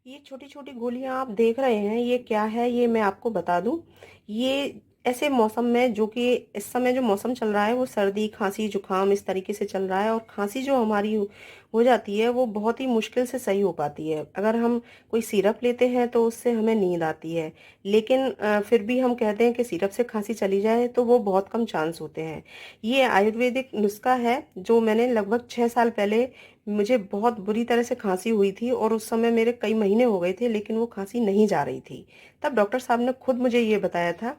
ये छोटी-छोटी गोलियाँ आप देख रहे हैं, ये क्या है ये मैं आपको बता दूँ। ये ऐसे मौसम में जो कि इस समय जो मौसम चल रहा है वो सर्दी, खाँसी, जुकाम इस तरीके से चल रहा है और खाँसी जो हमारी हो जाती है वो बहुत ही मुश्किल से सही हो पाती है। अगर हम कोई सिरप लेते हैं तो उससे हमें नींद आती है। लेकिन फिर भी हम कहते हैं कि सिरप से खाँसी चली जाए तो वो बहुत कम चांस होते हैं। ये आयुर्वेदिक नुस्खा है जो मैंने लगभग 6 साल पहले मुझे बहुत बुरी तरह से खांसी हुई थी और उस समय मेरे कई महीने हो गए थे लेकिन वो खांसी नहीं जा रही थी। तब डॉक्टर साहब ने खुद मुझे ये बताया था।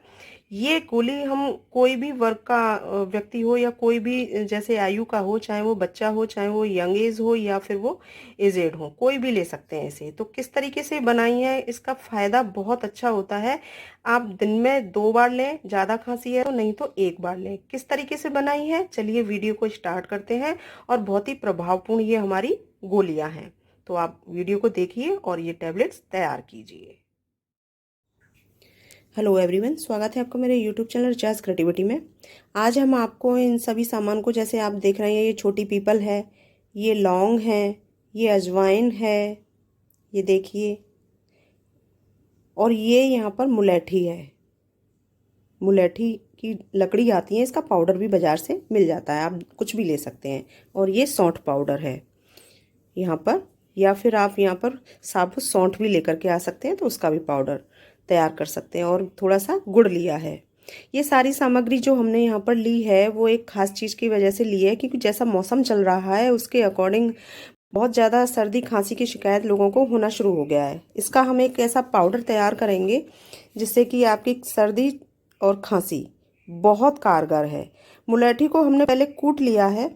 ये गोली हम कोई भी वर्ग का व्यक्ति हो या कोई भी जैसे आयु का हो, चाहे वो बच्चा हो, चाहे वो यंग एज हो या फिर वो एजेड हो, कोई भी ले सकते हैं इसे। तो किस तरीके से बनाई है, इसका फायदा बहुत अच्छा होता है। आप दिन में 2 बार लें, ज़्यादा खांसी है तो, नहीं तो 1 बार लें। किस तरीके से बनाई है, चलिए वीडियो को स्टार्ट करते हैं। और बहुत ही प्रभावपूर्ण ये हमारी गोलियां हैं। तो आप वीडियो को देखिए और ये टैबलेट्स तैयार कीजिए। हेलो एवरीवन, स्वागत है आपका मेरे यूट्यूब चैनल जैज़ क्रिएटिविटी में। आज हम आपको इन सभी सामान को, जैसे आप देख रहे हैं, ये छोटी पीपल है, ये लौंग है, ये अजवाइन है, ये देखिए, और ये यहाँ पर मुलेठी है। मुलेठी की लकड़ी आती है, इसका पाउडर भी बाज़ार से मिल जाता है, आप कुछ भी ले सकते हैं। और ये सौंठ पाउडर है यहाँ पर, या फिर आप यहाँ पर साबुत सौंठ भी लेकर के आ सकते हैं तो उसका भी पाउडर तैयार कर सकते हैं। और थोड़ा सा गुड़ लिया है। ये सारी सामग्री जो हमने यहाँ पर ली है वो एक खास चीज़ की वजह से ली है, क्योंकि जैसा मौसम चल रहा है उसके अकॉर्डिंग बहुत ज़्यादा सर्दी खांसी की शिकायत लोगों को होना शुरू हो गया है। इसका हम एक ऐसा पाउडर तैयार करेंगे जिससे कि आपकी सर्दी और खांसी बहुत कारगर है। मुलेठी को हमने पहले कूट लिया है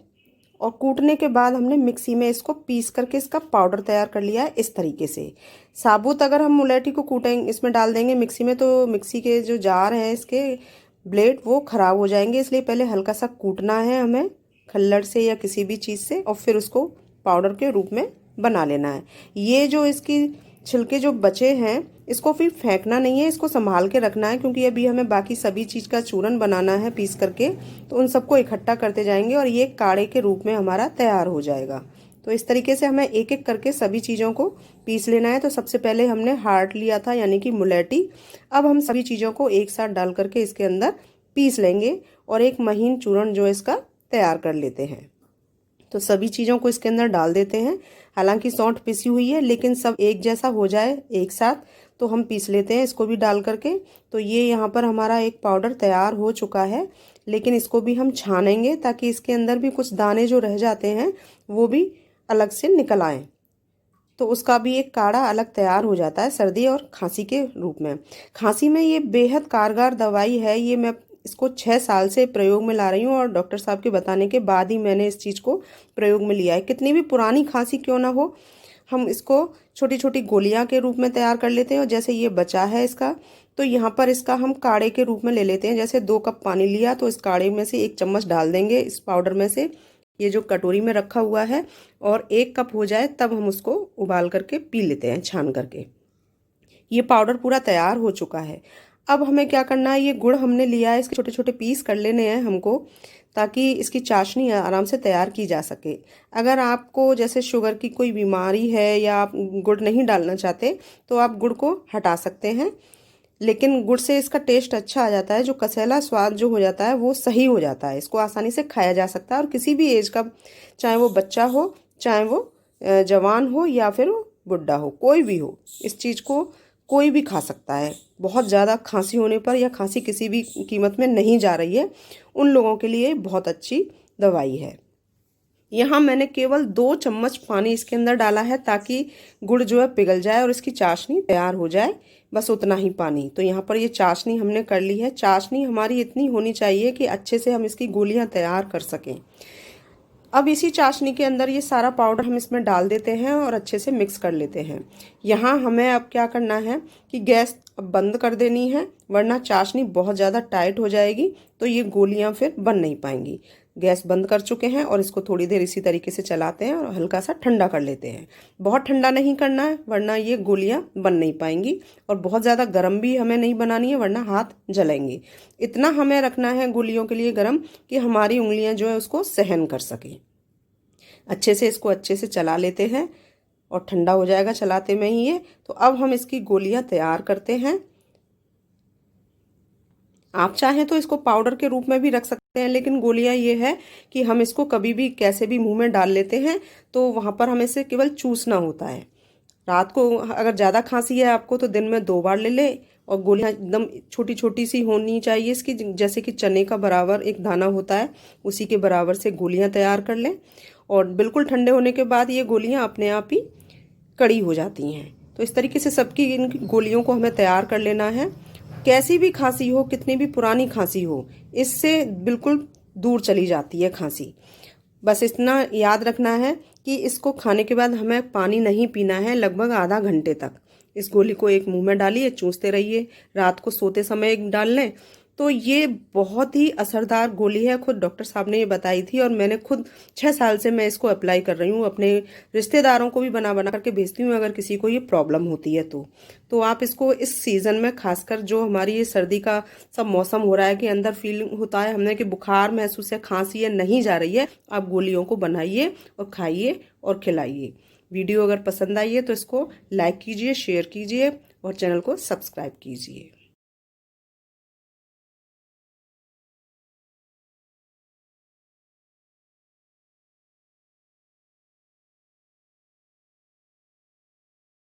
और कूटने के बाद हमने मिक्सी में इसको पीस करके इसका पाउडर तैयार कर लिया है इस तरीके से। साबुत अगर हम मुलेठी को कूटेंगे, इसमें डाल देंगे मिक्सी में, तो मिक्सी के जो जार हैं इसके ब्लेड वो ख़राब हो जाएंगे। इसलिए पहले हल्का सा कूटना है हमें खल्लड़ से या किसी भी चीज़ से, और फिर उसको पाउडर के रूप में बना लेना है। ये जो इसकी छिलके जो बचे हैं इसको फिर फेंकना नहीं है, इसको संभाल के रखना है, क्योंकि अभी हमें बाकी सभी चीज़ का चूरन बनाना है पीस करके। तो उन सबको इकट्ठा करते जाएंगे और ये काढ़े के रूप में हमारा तैयार हो जाएगा। तो इस तरीके से हमें एक एक करके सभी चीज़ों को पीस लेना है। तो सबसे पहले हमने हार्ट लिया था, यानी कि मुलेठी। अब हम सभी चीज़ों को एक साथ डाल करके इसके अंदर पीस लेंगे और एक महीन चूर्ण जो इसका तैयार कर लेते हैं। तो सभी चीज़ों को इसके अंदर डाल देते हैं। हालांकि सौंठ पिसी हुई है, लेकिन सब एक जैसा हो जाए एक साथ तो हम पीस लेते हैं इसको भी डाल करके। तो ये यहाँ पर हमारा एक पाउडर तैयार हो चुका है, लेकिन इसको भी हम छानेंगे ताकि इसके अंदर भी कुछ दाने जो रह जाते हैं वो भी अलग से निकल आएँ। तो उसका भी एक काढ़ा अलग तैयार हो जाता है सर्दी और खांसी के रूप में। खांसी में ये बेहद कारगर दवाई है। ये मैं इसको 6 साल से प्रयोग में ला रही हूँ और डॉक्टर साहब के बताने के बाद ही मैंने इस चीज़ को प्रयोग में लिया है। कितनी भी पुरानी खांसी क्यों ना हो, हम इसको छोटी छोटी गोलियां के रूप में तैयार कर लेते हैं। और जैसे ये बचा है इसका, तो यहाँ पर इसका हम काढ़े के रूप में ले लेते हैं। जैसे 2 कप पानी लिया तो इस काढ़े में से 1 चम्मच डाल देंगे इस पाउडर में से, ये जो कटोरी में रखा हुआ है, और 1 कप हो जाए तब हम उसको उबाल करके पी लेते हैं छान करके। ये पाउडर पूरा तैयार हो चुका है। अब हमें क्या करना है, ये गुड़ हमने लिया है, इसके छोटे छोटे पीस कर लेने हैं हमको, ताकि इसकी चाशनी आराम से तैयार की जा सके। अगर आपको जैसे शुगर की कोई बीमारी है या आप गुड़ नहीं डालना चाहते तो आप गुड़ को हटा सकते हैं, लेकिन गुड़ से इसका टेस्ट अच्छा आ जाता है। जो कसेला स्वाद जो हो जाता है वो सही हो जाता है, इसको आसानी से खाया जा सकता है। और किसी भी एज का, चाहे वो बच्चा हो, चाहे वो जवान हो, या फिर वो बुढ़ा हो, कोई भी हो, इस चीज़ को कोई भी खा सकता है। बहुत ज़्यादा खांसी होने पर, या खांसी किसी भी कीमत में नहीं जा रही है, उन लोगों के लिए बहुत अच्छी दवाई है। यहाँ मैंने केवल 2 चम्मच पानी इसके अंदर डाला है ताकि गुड़ जो है पिघल जाए और इसकी चाशनी तैयार हो जाए, बस उतना ही पानी। तो यहाँ पर ये चाशनी हमने कर ली है। चाशनी हमारी इतनी होनी चाहिए कि अच्छे से हम इसकी गोलियां तैयार कर सकें। अब इसी चाशनी के अंदर ये सारा पाउडर हम इसमें डाल देते हैं और अच्छे से मिक्स कर लेते हैं। यहाँ हमें अब क्या करना है कि गैस अब बंद कर देनी है, वरना चाशनी बहुत ज़्यादा टाइट हो जाएगी तो ये गोलियां फिर बन नहीं पाएंगी। गैस बंद कर चुके हैं और इसको थोड़ी देर इसी तरीके से चलाते हैं और हल्का सा ठंडा कर लेते हैं। बहुत ठंडा नहीं करना है, वरना ये गोलियां बन नहीं पाएंगी। और बहुत ज़्यादा गर्म भी हमें नहीं बनानी है, वरना हाथ जलेंगे। इतना हमें रखना है गोलियों के लिए गर्म कि हमारी उंगलियां जो है उसको सहन कर सकें। अच्छे से इसको अच्छे से चला लेते हैं। और ठंडा हो जाएगा चलाते में ही ये। तो अब हम इसकी गोलियां तैयार करते हैं। आप चाहें तो इसको पाउडर के रूप में भी रख सकते हैं, लेकिन गोलियां ये है कि हम इसको कभी भी कैसे भी मुंह में डाल लेते हैं, तो वहां पर हमें इसे केवल चूसना होता है। रात को अगर ज़्यादा खांसी है आपको तो दिन में 2 बार ले ले। और गोलियां एकदम छोटी छोटी सी होनी चाहिए इसकी, जैसे कि चने का बराबर एक दाना होता है उसी के बराबर से गोलियां तैयार कर लें। और बिल्कुल ठंडे होने के बाद ये गोलियां अपने आप ही कड़ी हो जाती हैं। तो इस तरीके से सबकी इन गोलियों को हमें तैयार कर लेना है। कैसी भी खांसी हो, कितनी भी पुरानी खांसी हो, इससे बिल्कुल दूर चली जाती है खांसी। बस इतना याद रखना है कि इसको खाने के बाद हमें पानी नहीं पीना है लगभग आधा घंटे तक। इस गोली को एक मुंह में डालिए, चूसते रहिए, रात को सोते समय एक डाल लें। तो ये बहुत ही असरदार गोली है, खुद डॉक्टर साहब ने ये बताई थी और मैंने खुद 6 साल से मैं इसको अप्लाई कर रही हूँ। अपने रिश्तेदारों को भी बना बना करके भेजती हूँ अगर किसी को ये प्रॉब्लम होती है तो आप इसको इस सीज़न में, खासकर जो हमारी ये सर्दी का सब मौसम हो रहा है कि अंदर फीलिंग होता है हमें कि बुखार महसूस है, खांसी है, नहीं जा रही है, आप गोलियों को बनाइए और खाइए और खिलाइए। वीडियो अगर पसंद आई है तो इसको लाइक कीजिए, शेयर कीजिए और चैनल को सब्सक्राइब कीजिए।